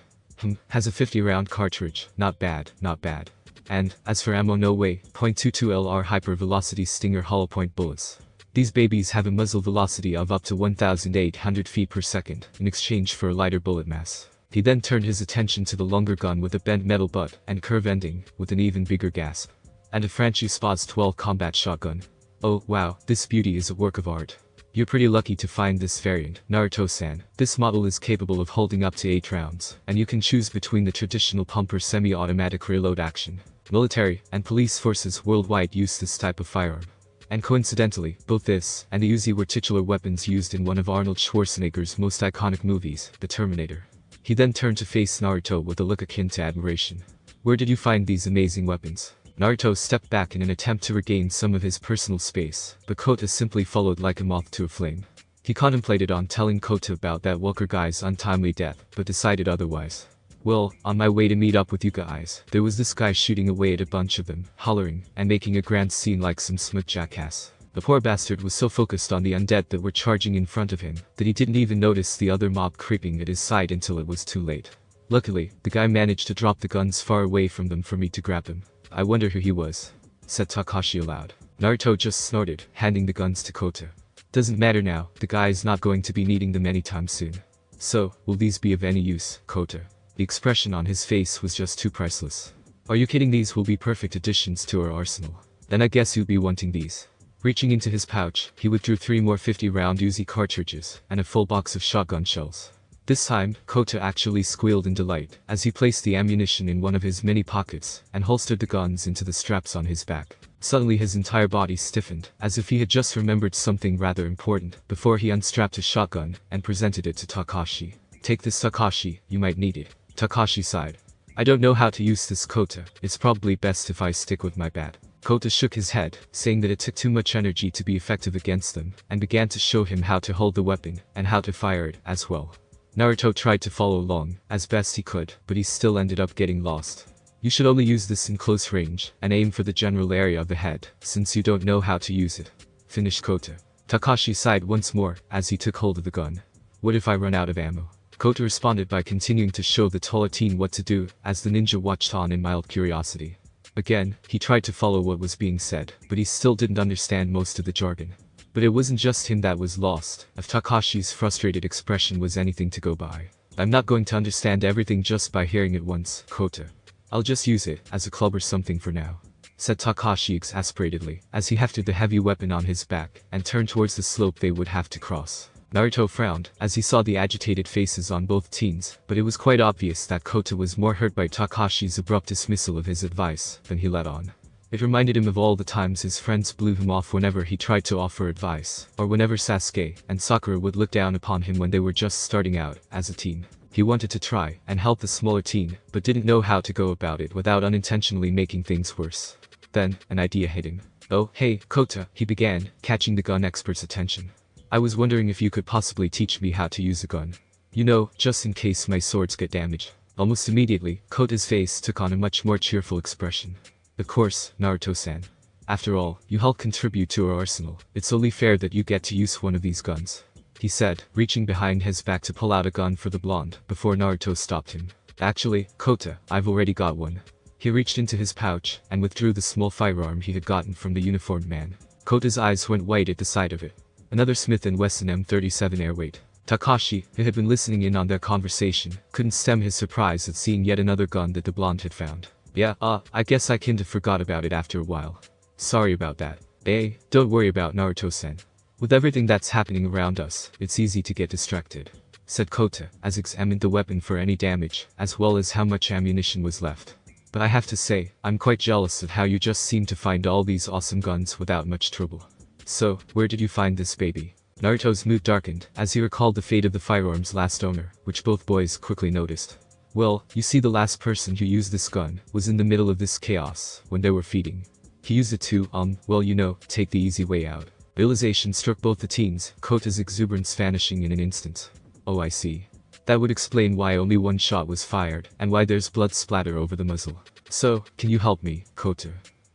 Has a 50-round cartridge, not bad, not bad. And, as for ammo, no way, .22 LR hyper-velocity Stinger hollow-point bullets. These babies have a muzzle velocity of up to 1,800 feet per second, in exchange for a lighter bullet mass. He then turned his attention to the longer gun with a bent metal butt and curve ending, with an even bigger gasp. And a Franchise Spaz 12 combat shotgun. Oh, wow, this beauty is a work of art. You're pretty lucky to find this variant, Naruto-san. This model is capable of holding up to 8 rounds, and you can choose between the traditional pump or semi-automatic reload action. Military and police forces worldwide use this type of firearm. And coincidentally, both this and the Uzi were titular weapons used in one of Arnold Schwarzenegger's most iconic movies, The Terminator. He then turned to face Naruto with a look akin to admiration. "Where did you find these amazing weapons?" Naruto stepped back in an attempt to regain some of his personal space, but Kota simply followed like a moth to a flame. He contemplated on telling Kota about that Walker guy's untimely death, but decided otherwise. "Well, on my way to meet up with you guys, there was this guy shooting away at a bunch of them, hollering, and making a grand scene like some smut jackass. The poor bastard was so focused on the undead that were charging in front of him, that he didn't even notice the other mob creeping at his side until it was too late. Luckily, the guy managed to drop the guns far away from them for me to grab them. I wonder who he was," said Takashi aloud. Naruto just snorted, handing the guns to Kota. "Doesn't matter now, the guy is not going to be needing them anytime soon. So, will these be of any use, Kota?" The expression on his face was just too priceless. "Are you kidding? These will be perfect additions to our arsenal. Then I guess you'll be wanting these." Reaching into his pouch, he withdrew 3 more 50-round Uzi cartridges, and a full box of shotgun shells. This time, Kota actually squealed in delight, as he placed the ammunition in one of his many pockets, and holstered the guns into the straps on his back. Suddenly his entire body stiffened, as if he had just remembered something rather important, before he unstrapped his shotgun, and presented it to Takashi. "Take this, Takashi, you might need it." Takashi sighed. "I don't know how to use this, Kota. It's probably best if I stick with my bat." Kota shook his head, saying that it took too much energy to be effective against them, and began to show him how to hold the weapon, and how to fire it, as well. Naruto tried to follow along, as best he could, but he still ended up getting lost. "You should only use this in close range, and aim for the general area of the head, since you don't know how to use it," finished Kota. Takashi sighed once more, as he took hold of the gun. "What if I run out of ammo?" Kota responded by continuing to show the taller teen what to do, as the ninja watched on in mild curiosity. Again, he tried to follow what was being said, but he still didn't understand most of the jargon. But it wasn't just him that was lost, if Takashi's frustrated expression was anything to go by. "I'm not going to understand everything just by hearing it once, Kota. I'll just use it as a club or something for now," said Takashi exasperatedly, as he hefted the heavy weapon on his back, and turned towards the slope they would have to cross. Naruto frowned, as he saw the agitated faces on both teens, but it was quite obvious that Kota was more hurt by Takashi's abrupt dismissal of his advice than he let on. It reminded him of all the times his friends blew him off whenever he tried to offer advice, or whenever Sasuke and Sakura would look down upon him when they were just starting out as a team. He wanted to try and help the smaller teen, but didn't know how to go about it without unintentionally making things worse. Then, an idea hit him. "Oh, hey, Kota," he began, catching the gun expert's attention. "I was wondering if you could possibly teach me how to use a gun. You know, just in case my swords get damaged." Almost immediately, Kota's face took on a much more cheerful expression. "Of course, Naruto-san. After all, you help contribute to our arsenal. It's only fair that you get to use one of these guns," he said, reaching behind his back to pull out a gun for the blonde, before Naruto stopped him. "Actually, Kota, I've already got one." He reached into his pouch, and withdrew the small firearm he had gotten from the uniformed man. Kota's eyes went white at the sight of it. Another Smith & Wesson M37 airweight. Takashi, who had been listening in on their conversation, couldn't stem his surprise at seeing yet another gun that the blonde had found. "Yeah, I guess I kinda forgot about it after a while. Sorry about that." "Hey, don't worry about Naruto-san. With everything that's happening around us, it's easy to get distracted," said Kota, as he examined the weapon for any damage, as well as how much ammunition was left. "But I have to say, I'm quite jealous of how you just seem to find all these awesome guns without much trouble. So, where did you find this baby?" Naruto's mood darkened, as he recalled the fate of the firearm's last owner, which both boys quickly noticed. "Well, you see, the last person who used this gun was in the middle of this chaos when they were feeding. He used it to, well, you know, take the easy way out." Realization struck both the teens, Kota's exuberance vanishing in an instant. "Oh, I see. That would explain why only one shot was fired, and why there's blood splatter over the muzzle. So, can you help me, Kota?"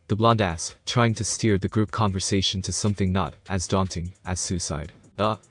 the blonde asked, trying to steer the group conversation to something not as daunting as suicide.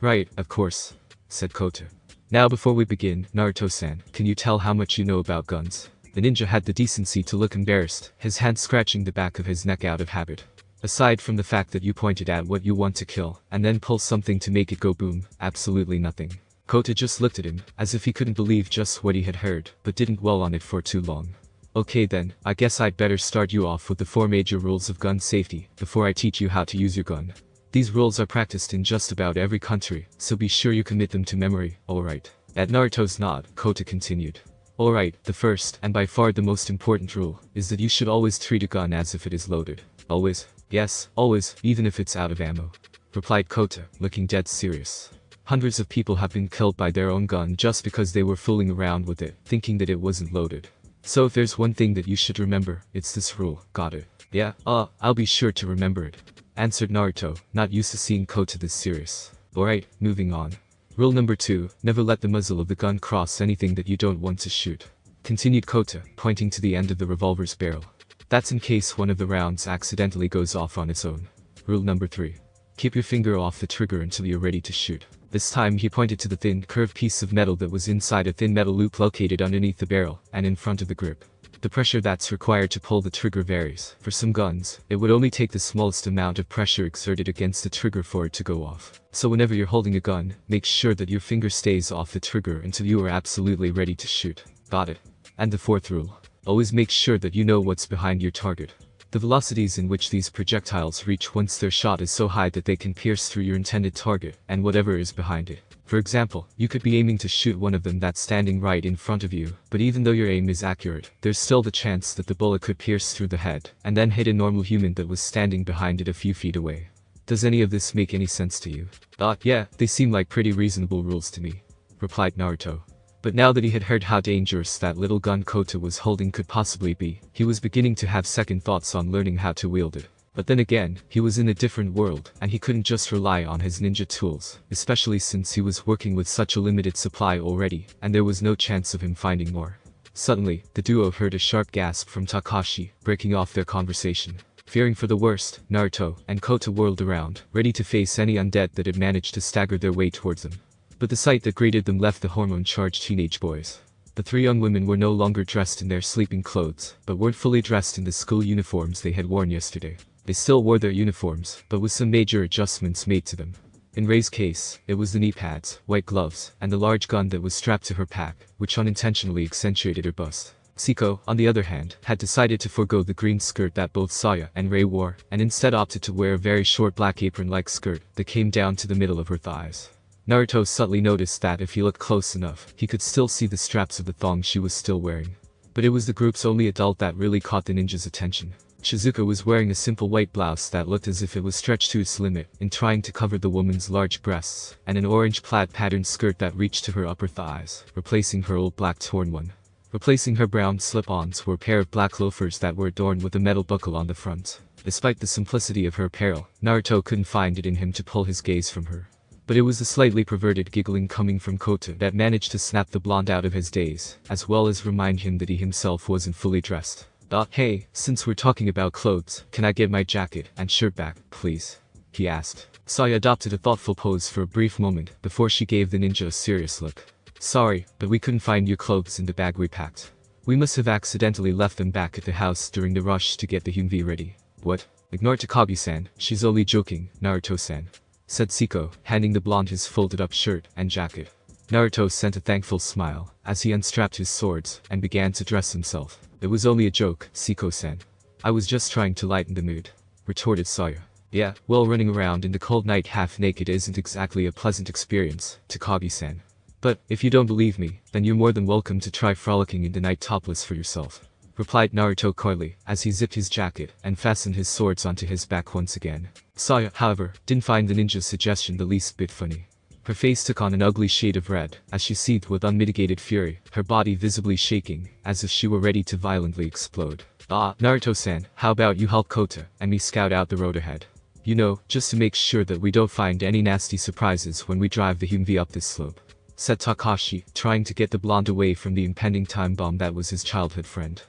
Right, of course," said Kota. "Now before we begin, Naruto-san, can you tell how much you know about guns?" The ninja had the decency to look embarrassed, his hand scratching the back of his neck out of habit. "Aside from the fact that you pointed at what you want to kill, and then pull something to make it go boom, absolutely nothing." Kota just looked at him, as if he couldn't believe just what he had heard, but didn't dwell on it for too long. "Okay then, I guess I'd better start you off with the 4 major rules of gun safety, before I teach you how to use your gun. These rules are practiced in just about every country, so be sure you commit them to memory, alright?" At Naruto's nod, Kota continued. Alright, the first, and by far the most important rule, is that you should always treat a gun as if it is loaded. Always. Yes, always, even if it's out of ammo. Replied Kota, looking dead serious. Hundreds of people have been killed by their own gun just because they were fooling around with it, thinking that it wasn't loaded. So if there's one thing that you should remember, it's this rule. Got it? Yeah, I'll be sure to remember it. Answered Naruto, not used to seeing Kota this serious. Alright, moving on. Rule number 2, never let the muzzle of the gun cross anything that you don't want to shoot. Continued Kota, pointing to the end of the revolver's barrel. That's in case one of the rounds accidentally goes off on its own. Rule number 3. Keep your finger off the trigger until you're ready to shoot. This time he pointed to the thin, curved piece of metal that was inside a thin metal loop located underneath the barrel, and in front of the grip. The pressure that's required to pull the trigger varies. For some guns, it would only take the smallest amount of pressure exerted against the trigger for it to go off. So whenever you're holding a gun, make sure that your finger stays off the trigger until you are absolutely ready to shoot. Got it? And the fourth rule. Always make sure that you know what's behind your target. The velocities in which these projectiles reach once they're shot is so high that they can pierce through your intended target and whatever is behind it. For example, you could be aiming to shoot one of them that's standing right in front of you, but even though your aim is accurate, there's still the chance that the bullet could pierce through the head, and then hit a normal human that was standing behind it a few feet away. Does any of this make any sense to you? Yeah, they seem like pretty reasonable rules to me. Replied Naruto. But now that he had heard how dangerous that little gun Kota was holding could possibly be, he was beginning to have second thoughts on learning how to wield it. But then again, he was in a different world, and he couldn't just rely on his ninja tools, especially since he was working with such a limited supply already, and there was no chance of him finding more. Suddenly, the duo heard a sharp gasp from Takashi, breaking off their conversation. Fearing for the worst, Naruto and Kota whirled around, ready to face any undead that had managed to stagger their way towards them. But the sight that greeted them left the hormone-charged teenage boys. The three young women were no longer dressed in their sleeping clothes, but weren't fully dressed in the school uniforms they had worn yesterday. They still wore their uniforms, but with some major adjustments made to them. In Rei's case, it was the knee pads, white gloves, and the large gun that was strapped to her pack, which unintentionally accentuated her bust. Siko, on the other hand, had decided to forego the green skirt that both Saya and Rei wore, and instead opted to wear a very short black apron-like skirt that came down to the middle of her thighs. Naruto subtly noticed that if he looked close enough, he could still see the straps of the thong she was still wearing. But it was the group's only adult that really caught the ninja's attention. Shizuka was wearing a simple white blouse that looked as if it was stretched to its limit in trying to cover the woman's large breasts, and an orange plaid patterned skirt that reached to her upper thighs, replacing her old black torn one. Replacing her brown slip-ons were a pair of black loafers that were adorned with a metal buckle on the front. Despite the simplicity of her apparel, Naruto couldn't find it in him to pull his gaze from her. But it was the slightly perverted giggling coming from Kota that managed to snap the blonde out of his daze, as well as remind him that he himself wasn't fully dressed. Hey, since we're talking about clothes, can I get my jacket and shirt back, please? He asked. Saya adopted a thoughtful pose for a brief moment before she gave the ninja a serious look. Sorry, but we couldn't find your clothes in the bag we packed. We must have accidentally left them back at the house during the rush to get the Hyunvi ready. What? Ignore Takagi-san, she's only joking, Naruto-san. Said Siko, handing the blonde his folded-up shirt and jacket. Naruto sent a thankful smile as he unstrapped his swords and began to dress himself. It was only a joke, Siko-san. I was just trying to lighten the mood. Retorted Saya. Yeah, well, running around in the cold night half-naked isn't exactly a pleasant experience, Takagi-san. But, if you don't believe me, then you're more than welcome to try frolicking in the night topless for yourself. Replied Naruto coyly, as he zipped his jacket and fastened his swords onto his back once again. Saya, however, didn't find the ninja's suggestion the least bit funny. Her face took on an ugly shade of red, as she seethed with unmitigated fury, her body visibly shaking, as if she were ready to violently explode. Naruto-san, how about you help Kota and me scout out the road ahead? You know, just to make sure that we don't find any nasty surprises when we drive the Hyunvi up this slope. Said Takashi, trying to get the blonde away from the impending time bomb that was his childhood friend.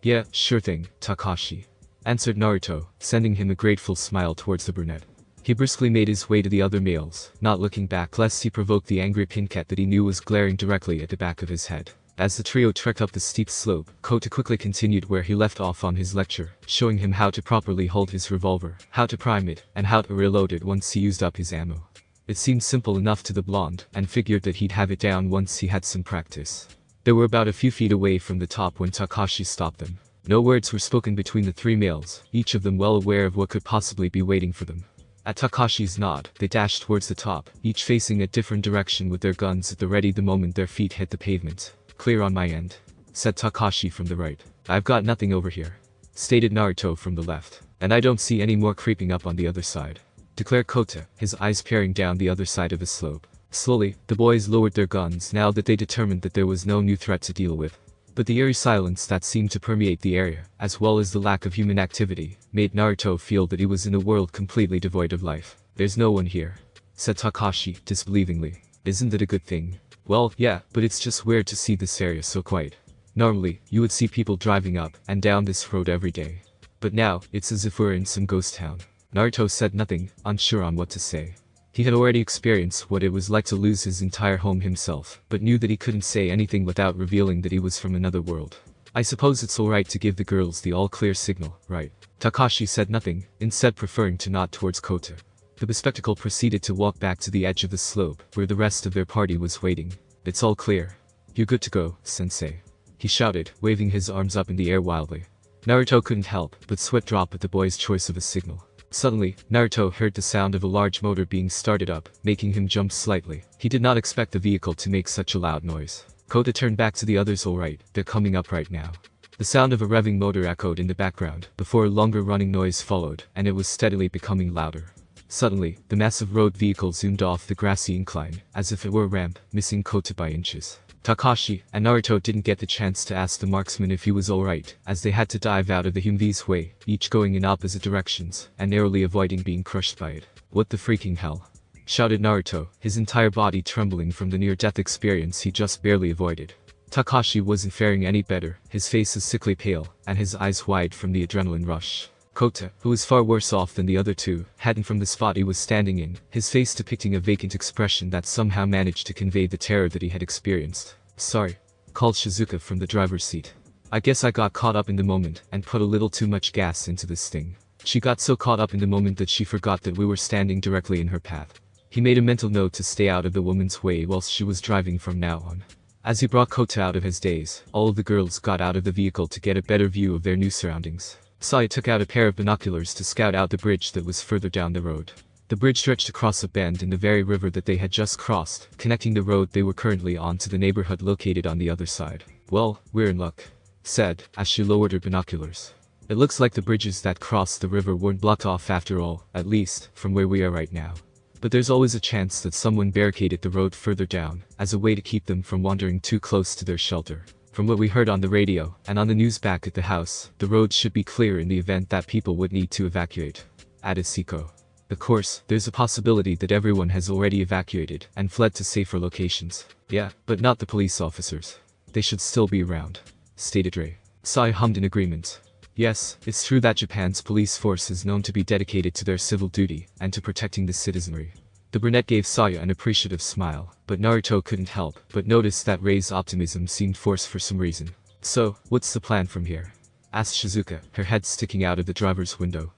Yeah, sure thing, Takashi. Answered Naruto, sending him a grateful smile towards the brunette. He briskly made his way to the other males, not looking back lest he provoke the angry pincat that he knew was glaring directly at the back of his head. As the trio trekked up the steep slope, Kota quickly continued where he left off on his lecture, showing him how to properly hold his revolver, how to prime it, and how to reload it once he used up his ammo. It seemed simple enough to the blonde, and figured that he'd have it down once he had some practice. They were about a few feet away from the top when Takashi stopped them. No words were spoken between the three males, each of them well aware of what could possibly be waiting for them. At Takashi's nod, they dashed towards the top, each facing a different direction with their guns at the ready the moment their feet hit the pavement. Clear on my end. said Takashi from the right. I've got nothing over here, stated Naruto from the left. And I don't see any more creeping up on the other side, declared Kota, his eyes peering down the other side of the slope. Slowly, the boys lowered their guns now that they determined that there was no new threat to deal with. But the eerie silence that seemed to permeate the area, as well as the lack of human activity, made Naruto feel that he was in a world completely devoid of life. There's no one here, said Takashi, disbelievingly. Isn't that a good thing? Well, yeah, but it's just weird to see this area so quiet. Normally, you would see people driving up and down this road every day. But now, it's as if we're in some ghost town. Naruto said nothing, unsure on what to say. He had already experienced what it was like to lose his entire home himself, but knew that he couldn't say anything without revealing that he was from another world. I suppose it's alright to give the girls the all-clear signal, right? Takashi said nothing, instead preferring to nod towards Kota. The bespectacled proceeded to walk back to the edge of the slope, where the rest of their party was waiting. It's all clear. You're good to go, sensei, he shouted, waving his arms up in the air wildly. Naruto couldn't help but sweat drop at the boy's choice of a signal. Suddenly, Naruto heard the sound of a large motor being started up, making him jump slightly. He did not expect the vehicle to make such a loud noise. Kota turned back to the others. Alright, they're coming up right now. The sound of a revving motor echoed in the background, before a longer running noise followed, and it was steadily becoming louder. Suddenly, the massive road vehicle zoomed off the grassy incline, as if it were a ramp, missing Kota by inches. Takashi and Naruto didn't get the chance to ask the marksman if he was alright, as they had to dive out of the Humvee's way, each going in opposite directions, and narrowly avoiding being crushed by it. What the freaking hell? Shouted Naruto, his entire body trembling from the near-death experience he just barely avoided. Takashi wasn't faring any better, his face is sickly pale, and his eyes wide from the adrenaline rush. Kota, who was far worse off than the other two, hadn't from the spot he was standing in, his face depicting a vacant expression that somehow managed to convey the terror that he had experienced. Sorry, called Shizuka from the driver's seat. I guess I got caught up in the moment and put a little too much gas into this thing. She got so caught up in the moment that she forgot that we were standing directly in her path. He made a mental note to stay out of the woman's way whilst she was driving from now on. As he brought Kota out of his daze, all of the girls got out of the vehicle to get a better view of their new surroundings. Saya took out a pair of binoculars to scout out the bridge that was further down the road. The bridge stretched across a bend in the very river that they had just crossed, connecting the road they were currently on to the neighborhood located on the other side. Well, we're in luck, said, as she lowered her binoculars. It looks like the bridges that crossed the river weren't blocked off after all, at least, from where we are right now. But there's always a chance that someone barricaded the road further down, as a way to keep them from wandering too close to their shelter. From what we heard on the radio, and on the news back at the house, the road should be clear in the event that people would need to evacuate, added Siko. Of course, there's a possibility that everyone has already evacuated and fled to safer locations. Yeah, but not the police officers. They should still be around, stated Ray. Sai hummed in agreement. Yes, it's true that Japan's police force is known to be dedicated to their civil duty and to protecting the citizenry. The brunette gave Saya an appreciative smile, but Naruto couldn't help but notice that Rei's optimism seemed forced for some reason. So, what's the plan from here? Asked Shizuka, her head sticking out of the driver's window.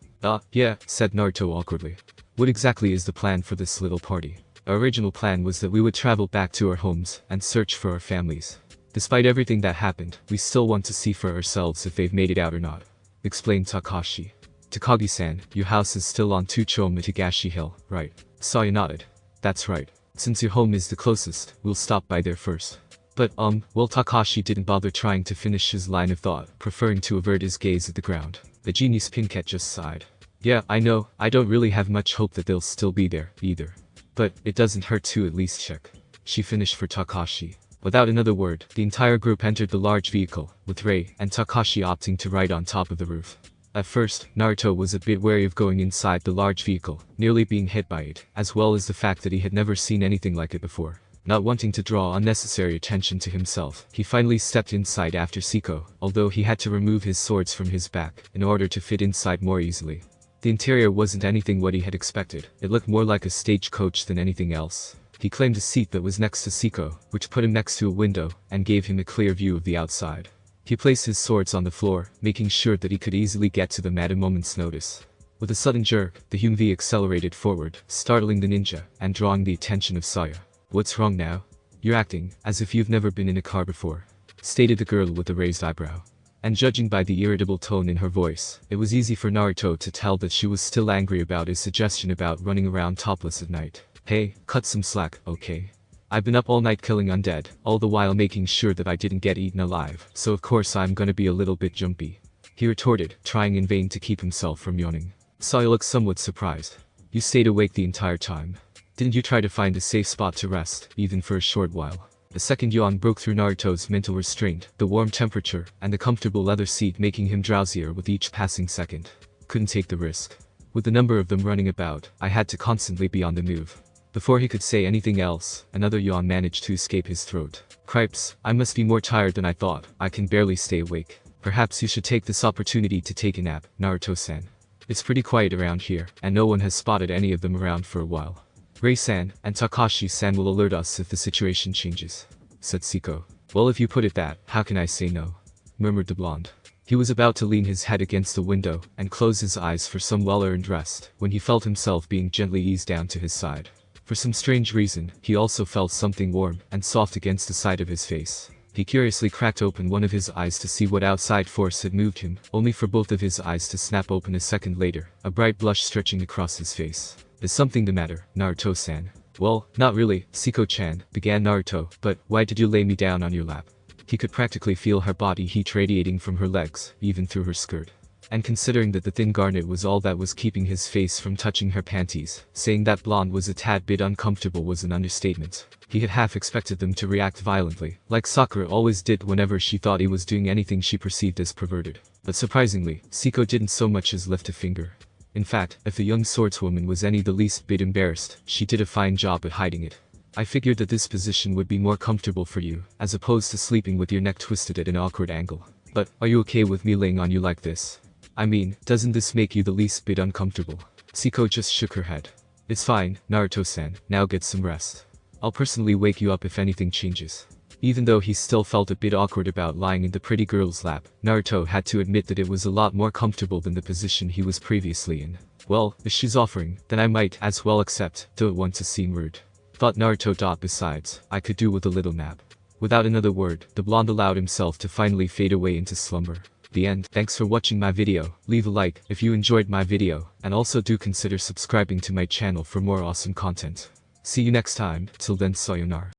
Yeah, said Naruto awkwardly. What exactly is the plan for this little party? Our original plan was that we would travel back to our homes and search for our families. Despite everything that happened, we still want to see for ourselves if they've made it out or not, explained Takashi. Takagi-san, your house is still on Tucho Mitigashi Hill, right? Saya nodded. That's right. Since your home is the closest, we'll stop by there first. But, well, Takashi didn't bother trying to finish his line of thought, preferring to avert his gaze at the ground. The genius Pinkett just sighed. Yeah, I know, I don't really have much hope that they'll still be there, either. But, it doesn't hurt to at least check. She finished for Takashi. Without another word, the entire group entered the large vehicle, with Rei and Takashi opting to ride on top of the roof. At first, Naruto was a bit wary of going inside the large vehicle, nearly being hit by it, as well as the fact that he had never seen anything like it before. Not wanting to draw unnecessary attention to himself, he finally stepped inside after Siko, although he had to remove his swords from his back in order to fit inside more easily. The interior wasn't anything what he had expected, it looked more like a stagecoach than anything else. He claimed a seat that was next to Siko, which put him next to a window, and gave him a clear view of the outside. He placed his swords on the floor, making sure that he could easily get to them at a moment's notice. With a sudden jerk, the Humvee accelerated forward, startling the ninja, and drawing the attention of Saya. What's wrong now? You're acting as if you've never been in a car before, stated the girl with a raised eyebrow. And judging by the irritable tone in her voice, it was easy for Naruto to tell that she was still angry about his suggestion about running around topless at night. Hey, cut some slack, okay? I've been up all night killing undead, all the while making sure that I didn't get eaten alive, so of course I'm gonna be a little bit jumpy," he retorted, trying in vain to keep himself from yawning. Saya looked somewhat surprised. "You stayed awake the entire time. Didn't you try to find a safe spot to rest, even for a short while?" The second yawn broke through Naruto's mental restraint, the warm temperature, and the comfortable leather seat making him drowsier with each passing second. "Couldn't take the risk. With the number of them running about, I had to constantly be on the move." Before he could say anything else, another yawn managed to escape his throat. "Cripes, I must be more tired than I thought, I can barely stay awake. Perhaps you should take this opportunity to take a nap, Naruto-san. It's pretty quiet around here, and no one has spotted any of them around for a while. Rei-san and Takashi-san will alert us if the situation changes," said Siko. "Well, if you put it that, how can I say no?" murmured the blonde. He was about to lean his head against the window and close his eyes for some well-earned rest, when he felt himself being gently eased down to his side. For some strange reason, he also felt something warm and soft against the side of his face. He curiously cracked open one of his eyes to see what outside force had moved him, only for both of his eyes to snap open a second later, a bright blush stretching across his face. "Is something the matter, Naruto-san?" "Well, not really, Siko-chan," began Naruto, "but why did you lay me down on your lap?" He could practically feel her body heat radiating from her legs, even through her skirt. And considering that the thin garment was all that was keeping his face from touching her panties, saying that blonde was a tad bit uncomfortable was an understatement. He had half expected them to react violently, like Sakura always did whenever she thought he was doing anything she perceived as perverted. But surprisingly, Siko didn't so much as lift a finger. In fact, if the young swordswoman was any the least bit embarrassed, she did a fine job at hiding it. "I figured that this position would be more comfortable for you, as opposed to sleeping with your neck twisted at an awkward angle. But, are you okay with me laying on you like this? I mean, doesn't this make you the least bit uncomfortable?" Siko just shook her head. "It's fine, Naruto-san, now get some rest. I'll personally wake you up if anything changes." Even though he still felt a bit awkward about lying in the pretty girl's lap, Naruto had to admit that it was a lot more comfortable than the position he was previously in. "Well, if she's offering, then I might as well accept, don't want to seem rude," thought Naruto. Besides, I could do with a little nap. Without another word, the blonde allowed himself to finally fade away into slumber. The end. Thanks for watching my video. Leave a like if you enjoyed my video, and also do consider subscribing to my channel for more awesome content. See you next time, till then sayonara.